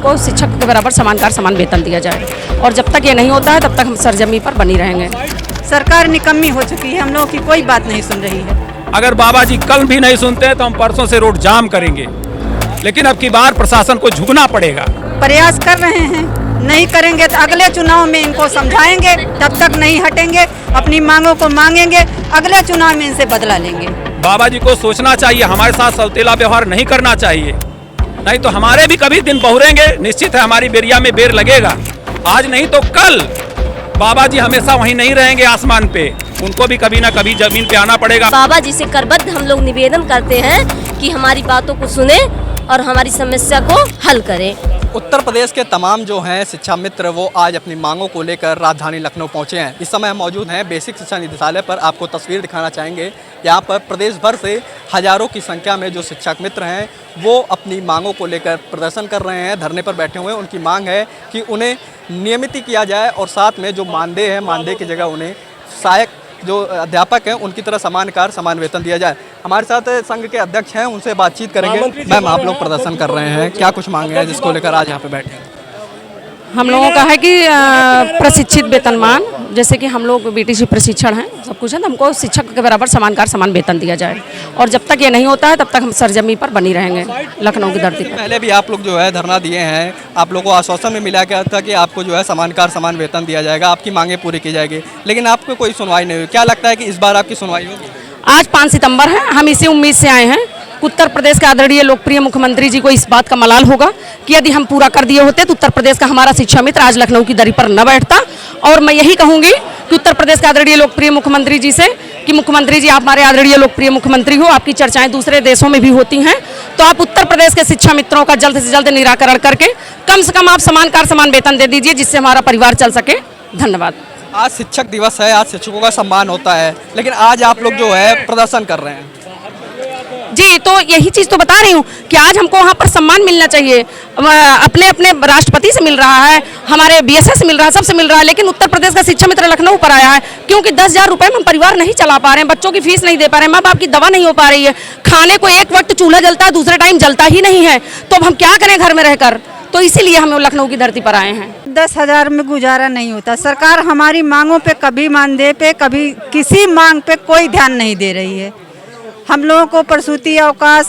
हमको शिक्षक के बराबर समान कार्य समान वेतन दिया जाए, और जब तक ये नहीं होता है तब तक हम सरजमी पर बनी रहेंगे। सरकार निकम्मी हो चुकी है, हम लोगों की कोई बात नहीं सुन रही है। अगर बाबा जी कल भी नहीं सुनते तो हम परसों से रोड जाम करेंगे, लेकिन अब की बार प्रशासन को झुकना पड़ेगा। प्रयास कर रहे हैं, नहीं करेंगे तो अगले चुनाव में इनको समझाएंगे, तब तक नहीं हटेंगे, अपनी मांगों को मांगेंगे, अगले चुनाव में इनसे बदला लेंगे। बाबा जी को सोचना चाहिए, हमारे साथ सौतेला व्यवहार नहीं करना चाहिए, नहीं तो हमारे भी कभी दिन बहुरेंगे। निश्चित है हमारी बेरिया में बेर लगेगा, आज नहीं तो कल। बाबा जी हमेशा वहीं नहीं रहेंगे आसमान पे, उनको भी कभी ना कभी जमीन पे आना पड़ेगा। बाबा जी से करबद्ध हम लोग निवेदन करते हैं कि हमारी बातों को सुने और हमारी समस्या को हल करें। उत्तर प्रदेश के तमाम जो हैं शिक्षा मित्र वो आज अपनी मांगों को लेकर राजधानी लखनऊ पहुंचे हैं। इस समय हम मौजूद हैं बेसिक शिक्षा निदेशालय पर। आपको तस्वीर दिखाना चाहेंगे, यहाँ पर प्रदेश भर से हजारों की संख्या में जो शिक्षक मित्र हैं वो अपनी मांगों को लेकर प्रदर्शन कर रहे हैं, धरने पर बैठे हुए हैं। उनकी मांग है कि उन्हें नियमित किया जाए और साथ में जो मानदेय है, मानदेय की जगह उन्हें सहायक जो अध्यापक हैं उनकी तरह समान कार्य समान वेतन दिया जाए। हमारे साथ संघ के अध्यक्ष हैं, उनसे बातचीत करेंगे। मैम, आप लोग प्रदर्शन कर रहे हैं, क्या कुछ मांगे हैं जिसको लेकर आज यहाँ पे बैठे हैं? हम लोगों का है कि प्रशिक्षित वेतनमान, जैसे कि हम लोग बीटीसी प्रशिक्षण हैं, सब कुछ है, तो हमको शिक्षक के बराबर समान कार्य समान वेतन दिया जाए, और जब तक ये नहीं होता है तब तक हम सरजमी पर बनी रहेंगे लखनऊ की धरती पर। पहले भी आप लोग जो है धरना दिए हैं, आप लोगों को आश्वासन में मिला गया था कि आपको जो है समान कार्य समान वेतन दिया जाएगा, आपकी मांगे पूरी की जाएगी, लेकिन आपको कोई सुनवाई नहीं हुई। क्या लगता है कि इस बार आपकी सुनवाई होगी? आज 5 सितंबर है, हम इसी उम्मीद से आए हैं। उत्तर प्रदेश के आदरणीय लोकप्रिय मुख्यमंत्री जी को इस बात का मलाल होगा कि यदि हम पूरा कर दिए होते तो उत्तर प्रदेश का हमारा शिक्षा मित्र आज लखनऊ की दरी पर न बैठता। और मैं यही कहूंगी कि उत्तर प्रदेश के आदरणीय लोकप्रिय मुख्यमंत्री जी से कि मुख्यमंत्री जी, आप हमारे आदरणीय लोकप्रिय मुख्यमंत्री हो, आपकी चर्चाएं दूसरे देशों में भी होती हैं, तो आप उत्तर प्रदेश के शिक्षा मित्रों का जल्द से जल्द निराकरण करके कम से कम आप समान कार्य समान वेतन दे दीजिए, जिससे हमारा परिवार चल सके। धन्यवाद। आज शिक्षक दिवस है, आज शिक्षकों का सम्मान होता है, लेकिन आज आप लोग जो है प्रदर्शन कर रहे हैं। जी, तो यही चीज़ तो बता रही हूँ कि आज हमको वहाँ पर सम्मान मिलना चाहिए। अपने अपने राष्ट्रपति से मिल रहा है, हमारे बीएसएस से मिल रहा है, सबसे मिल रहा है, लेकिन उत्तर प्रदेश का शिक्षा मित्र लखनऊ पर आया है क्योंकि 10,000 रुपये में हम परिवार नहीं चला पा रहे हैं, बच्चों की फीस नहीं दे पा रहे हैं, माँ बाप की दवा नहीं हो पा रही है, खाने को एक वक्त चूल्हा जलता है, दूसरे टाइम जलता ही नहीं है, तो अब हम क्या करें घर में रहकर। तो इसीलिए हम लखनऊ की धरती पर आए हैं। 10,000 में गुजारा नहीं होता। सरकार हमारी मांगों पे, कभी मानदेय पे, कभी किसी मांग पे कोई ध्यान नहीं दे रही है। हम लोगों को प्रसूति अवकाश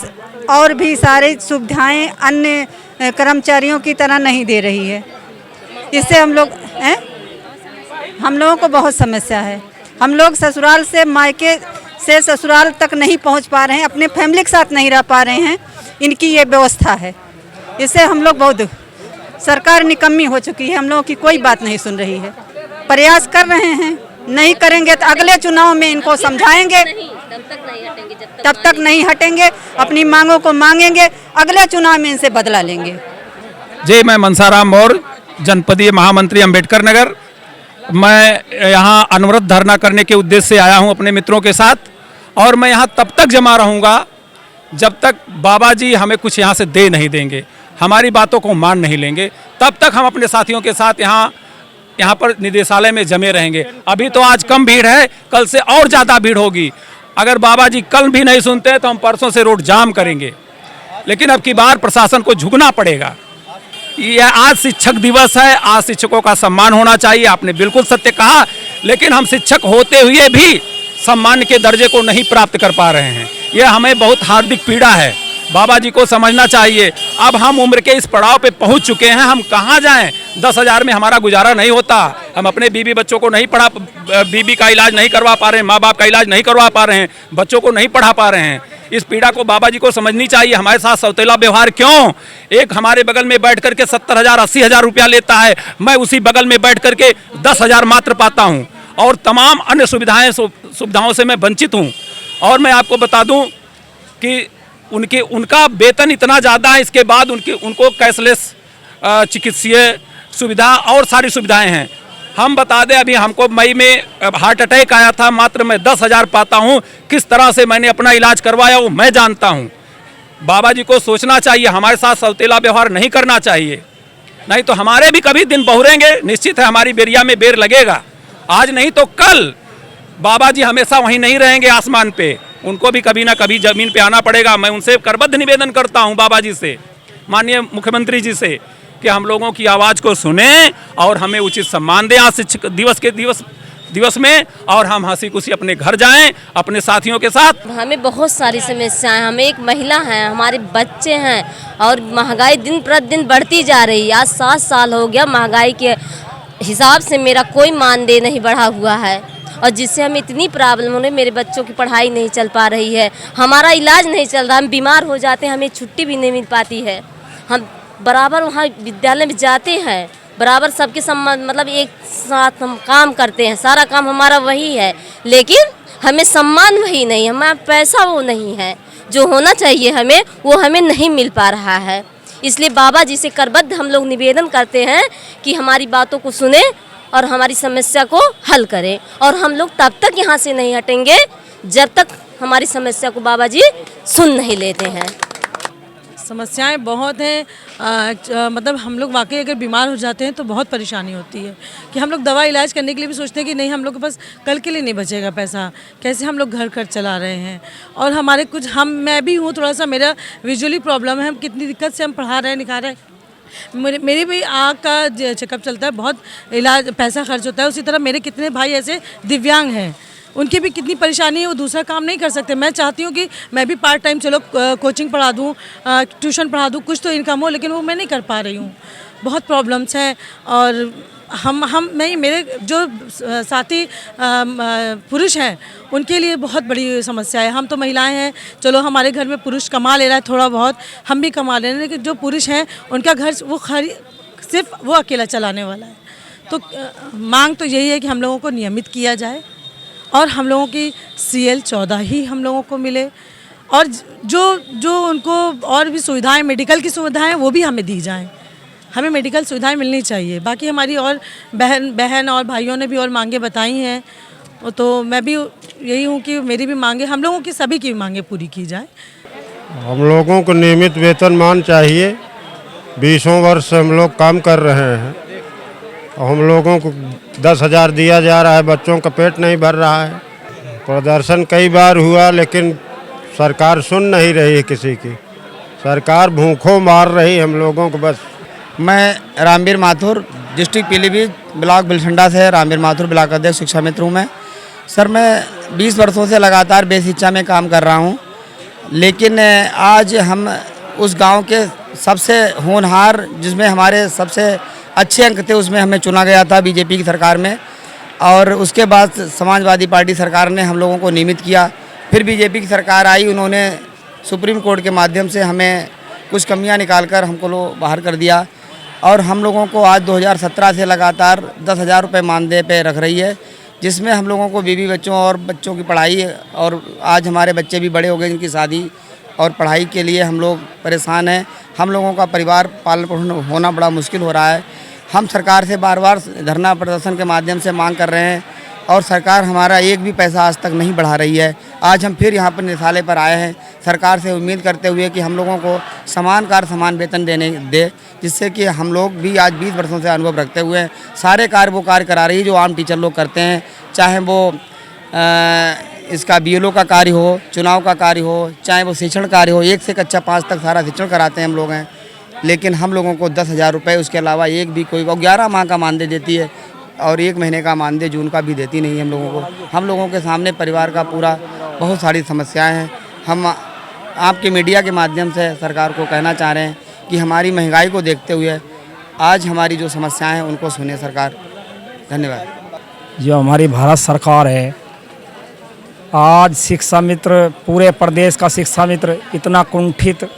और भी सारी सुविधाएं अन्य कर्मचारियों की तरह नहीं दे रही है। इससे हम लोगों को बहुत समस्या है। हम लोग ससुराल से मायके से ससुराल तक नहीं पहुंच पा रहे हैं, अपने फैमिली के साथ नहीं रह पा रहे हैं। इनकी ये व्यवस्था है, इससे हम लोग बहुत, सरकार निकम्मी हो चुकी है, हम लोगों की कोई बात नहीं सुन रही है। प्रयास कर रहे हैं, नहीं करेंगे तो अगले चुनाव में इनको समझाएंगे, तब तक नहीं हटेंगे, अपनी मांगों को मांगेंगे, अगले चुनाव में इनसे बदला लेंगे। जी, मैं मनसाराम मौर्य, जनपदीय महामंत्री अंबेडकर नगर। मैं यहाँ अनवरत धरना करने के उद्देश्य से आया हूँ अपने मित्रों के साथ, और मैं यहाँ तब तक जमा रहूँगा जब तक बाबा जी हमें कुछ यहाँ से दे नहीं देंगे, हमारी बातों को मान नहीं लेंगे, तब तक हम अपने साथियों के साथ यहाँ पर निदेशालय में जमे रहेंगे। अभी तो आज कम भीड़ है, कल से और ज़्यादा भीड़ होगी। अगर बाबा जी कल भी नहीं सुनते तो हम परसों से रोड जाम करेंगे, लेकिन अब की बार प्रशासन को झुकना पड़ेगा। यह आज शिक्षक दिवस है, आज शिक्षकों का सम्मान होना चाहिए, आपने बिल्कुल सत्य कहा, लेकिन हम शिक्षक होते हुए भी सम्मान के दर्जे को नहीं प्राप्त कर पा रहे हैं। यह हमें बहुत हार्दिक पीड़ा है, बाबा जी को समझना चाहिए। अब हम उम्र के इस पड़ाव पे पहुंच चुके हैं, हम कहाँ जाएं? 10,000 में हमारा गुजारा नहीं होता, हम अपने बीवी बच्चों को नहीं पढ़ा, बीवी का इलाज नहीं करवा पा रहे हैं, माँ बाप का इलाज नहीं करवा पा रहे हैं, बच्चों को नहीं पढ़ा पा रहे हैं। इस पीड़ा को बाबा जी को समझनी चाहिए। हमारे साथ सौतेला व्यवहार क्यों? एक हमारे बगल में बैठ करके 70,000 80,000 रुपया लेता है, मैं उसी बगल में बैठ करके 10,000 मात्र पाता हूँ, और तमाम अन्य सुविधाओं से मैं वंचित हूँ। और मैं आपको बता दूँ कि उनका वेतन इतना ज़्यादा है, इसके बाद उनको कैशलेस चिकित्सीय सुविधा और सारी सुविधाएं हैं। हम बता दें, अभी हमको मई में हार्ट अटैक आया था, मात्र मैं 10,000 पाता हूं। किस तरह से मैंने अपना इलाज करवाया वो मैं जानता हूं। बाबा जी को सोचना चाहिए, हमारे साथ सौतेला व्यवहार नहीं करना चाहिए, नहीं तो हमारे भी कभी दिन बहुरेंगे। निश्चित है हमारी बेरिया में बेर लगेगा, आज नहीं तो कल। बाबा जी हमेशा वहीं नहीं रहेंगे आसमान पे, उनको भी कभी ना कभी जमीन पे आना पड़ेगा। मैं उनसे करबद्ध निवेदन करता हूं बाबा जी से, माननीय मुख्यमंत्री जी से, कि हम लोगों की आवाज़ को सुने और हमें उचित सम्मान दें आज शिक्षक दिवस के दिवस में, और हम हंसी खुशी अपने घर जाएं अपने साथियों के साथ। हमें बहुत सारी समस्याएं, हमें एक महिला हैं, हमारे बच्चे हैं और महंगाई दिन प्रतिदिन बढ़ती जा रही है। आज 7 साल हो गया, महंगाई के हिसाब से मेरा कोई मानदेय नहीं बढ़ा हुआ है और जिससे हमें इतनी प्रॉब्लम हो रही, मेरे बच्चों की पढ़ाई नहीं चल पा रही है, हमारा इलाज नहीं चल रहा, हम बीमार हो जाते हैं, हमें छुट्टी भी नहीं मिल पाती है। हम बराबर वहाँ विद्यालय में जाते हैं, बराबर सबके मतलब एक साथ हम काम करते हैं, सारा काम हमारा वही है, लेकिन हमें सम्मान वही नहीं, हमारा पैसा वो नहीं है जो होना चाहिए हमें, वो हमें नहीं मिल पा रहा है। इसलिए बाबा जी से करबद्ध हम लोग निवेदन करते हैं कि हमारी बातों को सुने और हमारी समस्या को हल करें, और हम लोग तब तक यहाँ से नहीं हटेंगे जब तक हमारी समस्या को बाबा जी सुन नहीं लेते हैं। समस्याएं बहुत हैं, मतलब हम लोग वाकई अगर बीमार हो जाते हैं तो बहुत परेशानी होती है कि हम लोग दवा इलाज करने के लिए भी सोचते हैं कि नहीं, हम लोग के पास कल के लिए नहीं बचेगा पैसा, कैसे हम लोग घर चला रहे हैं। और हमारे कुछ मैं भी हूँ, थोड़ा सा मेरा विजुअली प्रॉब्लम है, हम कितनी दिक्कत से हम पढ़ा रहे हैं निकाल रहे हैं। मेरी भी आँख का चेकअप चलता है, बहुत इलाज पैसा खर्च होता है। उसी तरह मेरे कितने भाई ऐसे दिव्यांग हैं, उनकी भी कितनी परेशानी है, वो दूसरा काम नहीं कर सकते। मैं चाहती हूँ कि मैं भी पार्ट टाइम चलो कोचिंग पढ़ा दूँ, ट्यूशन पढ़ा दूँ, कुछ तो इनकम हो, लेकिन वो मैं नहीं कर पा रही हूँ। बहुत प्रॉब्लम्स हैं। और हम नहीं, मेरे जो साथी पुरुष हैं उनके लिए बहुत बड़ी समस्या है। हम तो महिलाएं हैं, चलो हमारे घर में पुरुष कमा ले रहा है थोड़ा बहुत, हम भी कमा ले रहे हैं, लेकिन जो पुरुष हैं उनका घर वो सिर्फ वो अकेला चलाने वाला है। तो मांग तो यही है कि हम लोगों को नियमित किया जाए और हम लोगों की CL 14 ही हम लोगों को मिले, और जो उनको और भी सुविधाएं, मेडिकल की सुविधाएं, वो भी हमें दी जाएं। हमें मेडिकल सुविधाएं मिलनी चाहिए। बाकी हमारी और बहन और भाइयों ने भी और मांगे बताई हैं, तो मैं भी यही हूँ कि मेरी भी मांगे, हम लोगों की सभी की मांगे पूरी की जाए। हम लोगों को नियमित वेतनमान चाहिए। 20 वर्ष हम लोग काम कर रहे हैं और हम लोगों को 10,000 दिया जा रहा है, बच्चों का पेट नहीं भर रहा है। प्रदर्शन कई बार हुआ, लेकिन सरकार सुन नहीं रही है किसी की। सरकार भूखों मार रही हम लोगों को बस। मैं रामवीर माथुर, डिस्ट्रिक्ट पीलीभीत, ब्लॉक बिलसंडा से रामवीर माथुर ब्लॉक अध्यक्ष शिक्षा मित्र हूँ मैं। सर, मैं 20 वर्षों से लगातार बेस शिक्षा में काम कर रहा हूँ, लेकिन आज हम उस गांव के सबसे होनहार, जिसमें हमारे सबसे अच्छे अंक थे, उसमें हमें चुना गया था बीजेपी की सरकार में। और उसके बाद समाजवादी पार्टी सरकार ने हम लोगों को नियमित किया। फिर बीजेपी की सरकार आई, उन्होंने सुप्रीम कोर्ट के माध्यम से हमें कुछ कमियां निकालकर हमको बाहर कर दिया, और हम लोगों को आज 2017 से लगातार 10,000 रुपये मानदेय पे रख रही है, जिसमें हम लोगों को बीवी बच्चों और बच्चों की पढ़ाई, और आज हमारे बच्चे भी बड़े हो गए, जिनकी शादी और पढ़ाई के लिए हम लोग परेशान हैं। हम लोगों का परिवार पालन पोषण होना बड़ा मुश्किल हो रहा है। हम सरकार से बार बार धरना प्रदर्शन के माध्यम से मांग कर रहे हैं, और सरकार हमारा एक भी पैसा आज तक नहीं बढ़ा रही है। आज हम फिर यहाँ पर निदेशालय पर आए हैं, सरकार से उम्मीद करते हुए कि हम लोगों को समान कार्य समान वेतन दे, जिससे कि हम लोग भी आज 20 वर्षों से अनुभव रखते हुए सारे कार्य वो कार्य करा रही है जो आम टीचर लोग करते हैं, चाहे वो इसका BLO का कार्य हो, चुनाव का कार्य हो, चाहे वो शिक्षण कार्य हो। 1 से कक्षा 5 तक सारा शिक्षण कराते हैं हम लोग हैं, लेकिन हम लोगों को 10,000 रुपये, उसके अलावा एक भी कोई 11 माह का मानदेय देती है, और 1 महीने का मानदेय जून का भी देती नहीं हम लोगों को। हम लोगों के सामने परिवार का पूरा बहुत सारी समस्याएं हैं। हम आपके मीडिया के माध्यम से सरकार को कहना चाह रहे हैं कि हमारी महंगाई को देखते हुए आज हमारी जो समस्याएं हैं उनको सुने सरकार। धन्यवाद। जो हमारी भारत सरकार है, आज शिक्षा मित्र, पूरे प्रदेश का शिक्षा मित्र इतना कुंठित,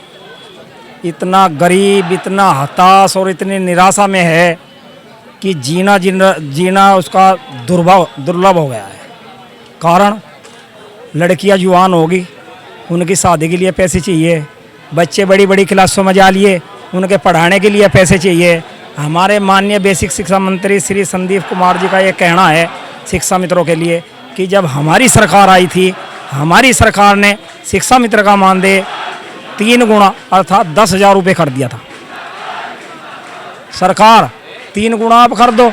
इतना गरीब, इतना हताश और इतनी निराशा में है कि जीना उसका दुर्लभ हो गया है। कारण लड़कियां जुआन होगी, उनकी शादी के लिए पैसे चाहिए, बच्चे बड़ी बड़ी क्लासों में जा लिए, उनके पढ़ाने के लिए पैसे चाहिए। हमारे माननीय बेसिक शिक्षा मंत्री श्री संदीप कुमार जी का ये कहना है शिक्षा मित्रों के लिए कि जब हमारी सरकार आई थी, हमारी सरकार ने शिक्षा मित्र का मानदेय 3 गुना अर्थात 10,000 रुपये कर दिया था। सरकार 3 गुना आप कर दो,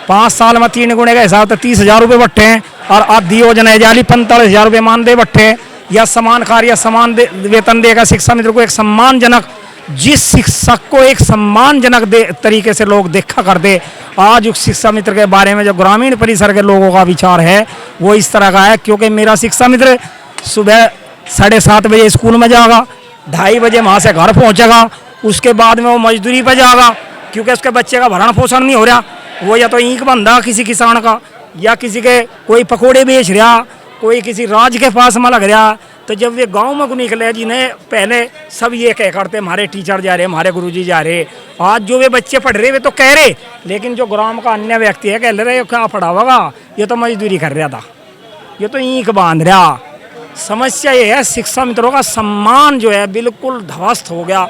5 साल में 3 गुणे का हिसाब तो 30,000 रुपये बट्टे हैं, और आधी योजना है जाली 45,000 रुपये मानदेय बट्टे हैं। या समान कार्य समान वेतन देगा शिक्षा मित्र को, एक सम्मानजनक जिस शिक्षक को एक सम्मानजनक तरीके से लोग देखा करते, आज उस शिक्षा मित्र के बारे में जो ग्रामीण परिसर के लोगों का विचार है वो इस तरह का है। क्योंकि मेरा शिक्षा मित्र सुबह 7:30 बजे स्कूल में जाएगा, 2:30 बजे वहाँ से घर पहुँचेगा, उसके बाद में वो मजदूरी पर जाएगा क्योंकि उसके बच्चे का भरण पोषण नहीं हो रहा। वो या तो ईंट बंधा किसी किसान का, या किसी के कोई पकोड़े बेच रहा, कोई किसी राज के पास में लग रहा। तो जब वे गांव में को निकले, जिन्हें पहले सब ये कह करते हमारे टीचर जा रहे, हमारे गुरुजी जा रहे, आज जो वे बच्चे पढ़ रहे वे तो कह रहे, लेकिन जो ग्राम का अन्य व्यक्ति है कह रहे क्या पढ़ा होगा, ये तो मजदूरी कर रहा था, ये तो ईंट बांध रहा। समस्या ये है शिक्षा मित्रों का सम्मान जो है बिल्कुल ध्वस्त हो गया।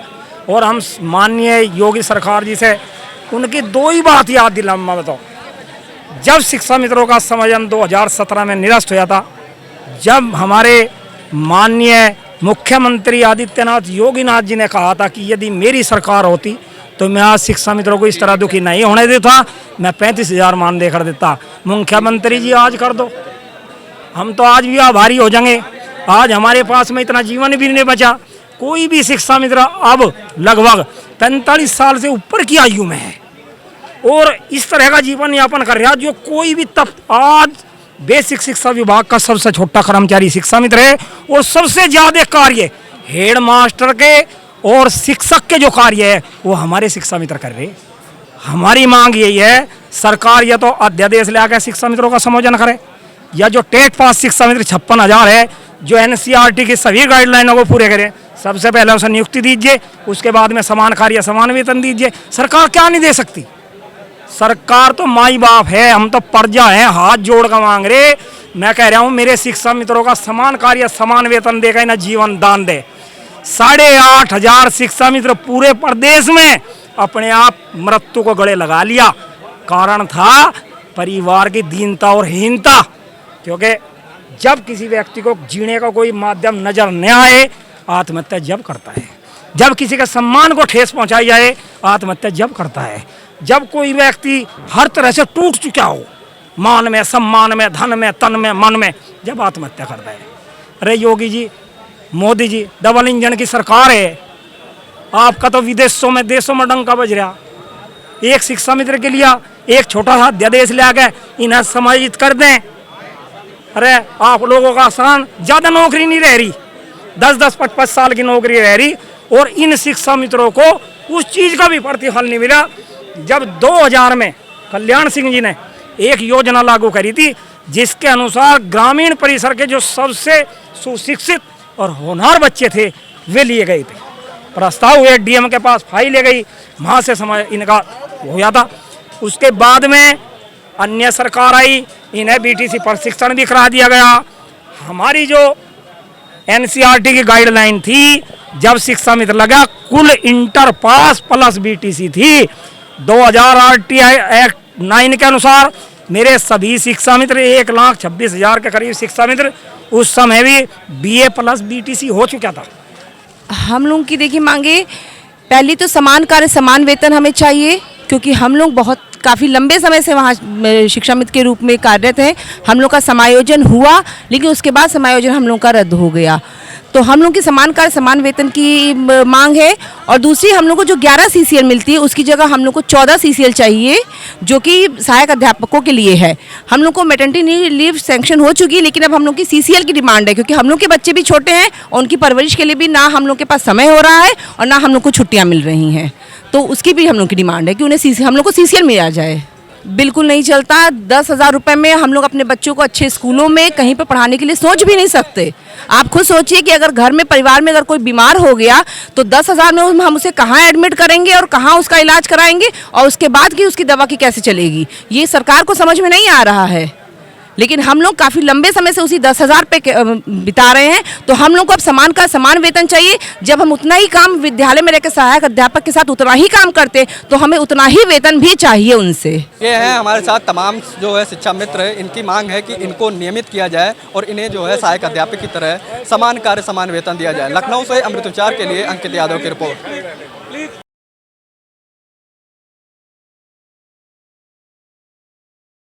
और हम माननीय योगी सरकार जी से उनकी 2 ही बात याद दिला मैं बताओ। जब शिक्षा मित्रों का समायोजन 2017 में निरस्त हुआ था, जब हमारे माननीय मुख्यमंत्री आदित्यनाथ योगीनाथ जी ने कहा था कि यदि मेरी सरकार होती तो मैं आज शिक्षा मित्रों को इस तरह दुखी नहीं होने देता, मैं 35,000 मानदेय कर देता। मुख्यमंत्री जी आज कर दो, हम तो आज भी आभारी हो जाएंगे। आज हमारे पास में इतना जीवन भी नहीं बचा। कोई भी शिक्षा मित्र अब लगभग 45 साल से ऊपर की आयु में है और इस तरह का जीवन यापन कर रहा है जो कोई भी तब आज बेसिक शिक्षा विभाग का सबसे छोटा कर्मचारी शिक्षा मित्र है और सबसे ज्यादा कार्य हेड मास्टर के और शिक्षक के जो कार्य है वो हमारे शिक्षा मित्र कर रहे। हमारी मांग यही है, सरकार या तो अध्यादेश लाकर शिक्षा मित्रों का समायोजन करे, या जो टेट पास शिक्षा मित्र 56,000 है जो एनसीईआरटी की सभी गाइडलाइनों को पूरे करें। सबसे पहले उसे नियुक्ति दीजिए, उसके बाद में समान कार्य समान वेतन दीजिए। सरकार क्या नहीं दे सकती? सरकार तो माई बाप है, हम तो प्रजा हैं, हाथ जोड़ कर मांग रहे। मैं कह रहा हूँ मेरे शिक्षा मित्रों का समान कार्य समान वेतन देगा ना जीवन दान दे। 8,500 शिक्षा मित्र पूरे प्रदेश में अपने आप मृत्यु को गले लगा लिया। कारण था परिवार की दीनता और हीनता। क्योंकि जब किसी व्यक्ति को जीने का कोई माध्यम नजर न आए, आत्महत्या जब करता है। जब किसी के सम्मान को ठेस पहुंचाई जाए, आत्महत्या जब करता है। जब कोई व्यक्ति हर तरह से टूट चुका हो, मान में, सम्मान में, धन में, तन में, मन में, जब आत्महत्या करता है। अरे योगी जी, मोदी जी, डबल इंजन की सरकार है, आपका तो विदेशों में देशों में डंका बज रहा। एक शिक्षा मित्र के लिए एक छोटा सा अध्यादेश ले आके इन्हें समायोजित कर दें। अरे आप लोगों का आसान, ज्यादा नौकरी नहीं रह रही, 10-10, 5-5 साल की नौकरी रह रही और इन शिक्षा मित्रों को उस चीज का भी प्रतिफल नहीं मिला। जब 2000 में कल्याण सिंह जी ने एक योजना लागू करी थी जिसके अनुसार ग्रामीण परिसर के जो सबसे सुशिक्षित और होनहार बच्चे थे वे लिए गए थे। प्रस्ताव हुए, डीएम के पास फाइल ले गई, वहाँ से समय इनका हो गया था। उसके बाद में अन्य सरकार आई, इन्हें बीटीसी प्रशिक्षण भी करा दिया गया। हमारी जो एनसीईआरटी की गाइडलाइन थी, जब शिक्षा मित्र लगा, कुल इंटर पास प्लस बीटीसी थी। 2000 आरटीआई एक्ट 9 के अनुसार मेरे सभी शिक्षा मित्र 1,26,000 के करीब शिक्षा मित्र उस समय भी बीए प्लस बीटीसी हो चुका था। हम लोगों की देखिए मांगे, पहली तो समान कार्य समान वेतन हमें चाहिए, क्योंकि हम लोग बहुत काफ़ी लंबे समय से वहाँ शिक्षा मित्र के रूप में कार्यरत हैं। हम लोग का समायोजन हुआ, लेकिन उसके बाद समायोजन हम लोग का रद्द हो गया। तो हम लोग की समान कार्य समान वेतन की मांग है। और दूसरी, हम लोग को जो 11 सीसीएल मिलती है उसकी जगह हम लोग को 14 सीसीएल चाहिए, जो कि सहायक अध्यापकों के लिए है। हम लोग को मैटरनिटी लीव सैंक्शन हो चुकी है, लेकिन अब हम लोग की सीसीएल की डिमांड है, क्योंकि हम लोग के बच्चे भी छोटे हैं और उनकी परवरिश के लिए भी ना हम लोग के पास समय हो रहा है और ना हम लोग को छुट्टियाँ मिल रही हैं। तो उसकी भी हम लोग की डिमांड है कि उन्हें हम लोग को सीसीएल मिला जाए। बिल्कुल नहीं चलता। 10,000 रुपये में हम लोग अपने बच्चों को अच्छे स्कूलों में कहीं पर पढ़ाने के लिए सोच भी नहीं सकते। आप खुद सोचिए कि अगर घर में परिवार में अगर कोई बीमार हो गया तो 10,000 में हम उसे कहाँ एडमिट करेंगे और कहाँ उसका इलाज कराएंगे, और उसके बाद की उसकी दवा की कैसे चलेगी, ये सरकार को समझ में नहीं आ रहा है। लेकिन हम लोग काफ़ी लंबे समय से उसी 10,000 पे बिता रहे हैं। तो हम लोग को अब समान का समान वेतन चाहिए। जब हम उतना ही काम विद्यालय में रहकर सहायक अध्यापक के साथ उतना ही काम करते तो हमें उतना ही वेतन भी चाहिए उनसे। ये है हमारे साथ तमाम जो है शिक्षा मित्र है, इनकी मांग है कि इनको नियमित किया जाए और इन्हें जो है सहायक अध्यापक की तरह समान कार्य समान वेतन दिया जाए। लखनऊ से अमृत विचार के लिए अंकित यादव की रिपोर्ट।